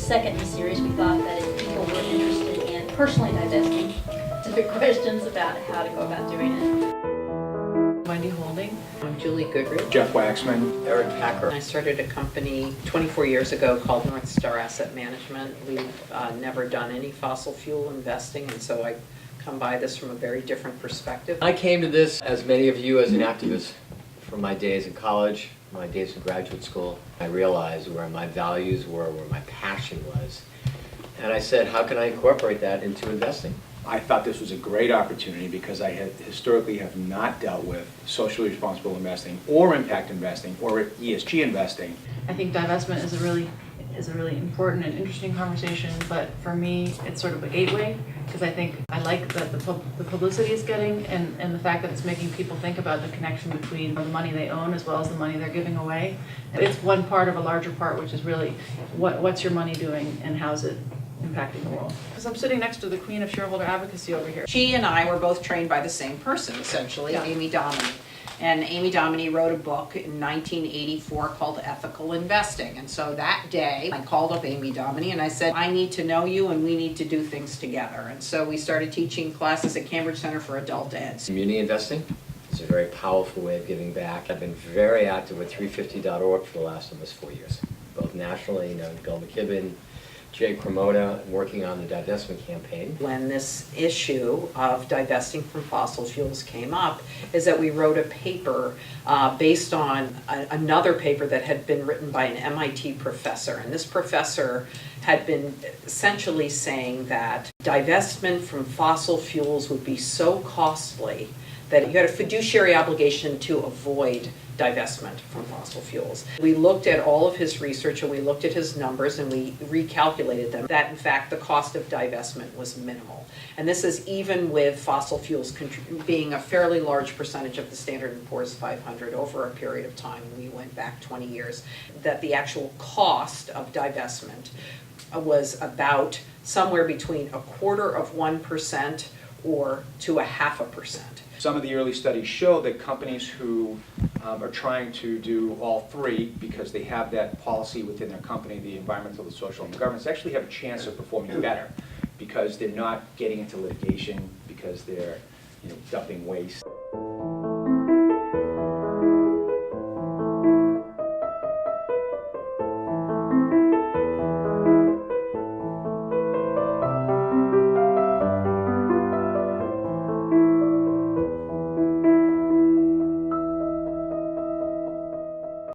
second in the series, we thought that if people were interested in personally divesting, to the questions about how to go about doing it. Wendy Holding. I'm Julie Goodrich. Jeff Waxman. Eric Packer. I started a company 24 years ago called North Star Asset Management. We've never done any fossil fuel investing, and so I come by this from a very different perspective. I came to this, as many of you, as an activist from my days in college, my days in graduate school. I realized where my values were, where my passion was. And I said, how can I incorporate that into investing? I thought this was a great opportunity because I had historically have not dealt with socially responsible investing or impact investing or ESG investing. I think divestment is a really important and interesting conversation, but for me, it's sort of a gateway because I think I like that the publicity it's getting and the fact that it's making people think about the connection between the money they own as well as the money they're giving away. It's one part of a larger part, which is really what's your money doing and how's it impacting the world. Because I'm sitting next to the queen of shareholder advocacy over here. She and I were both trained by the same person, essentially, Yeah. Amy Dominy. And Amy Dominy wrote a book in 1984 called Ethical Investing. And so that day, I called up Amy Dominy and I said, I need to know you and we need to do things together. And so we started teaching classes at Cambridge Center for Adult Ed. Community investing is a very powerful way of giving back. I've been very active with 350.org for the last almost 4 years, both nationally, Gale McKibben, Jay Cremona, working on the divestment campaign. When this issue of divesting from fossil fuels came up, is that we wrote a paper based on another paper that had been written by an MIT professor. And this professor had been essentially saying that divestment from fossil fuels would be so costly that you had a fiduciary obligation to avoid divestment from fossil fuels. We looked at all of his research and we looked at his numbers and we recalculated them, that in fact the cost of divestment was minimal. And this is even with fossil fuels being a fairly large percentage of the Standard & Poor's 500 over a period of time. We went back 20 years, that the actual cost of divestment was about somewhere between 1/4% or to 0.5%. Some of the early studies show that companies who are trying to do all three because they have that policy within their company, the environmental, the social, and the governance, actually have a chance of performing better because they're not getting into litigation, because they're dumping waste.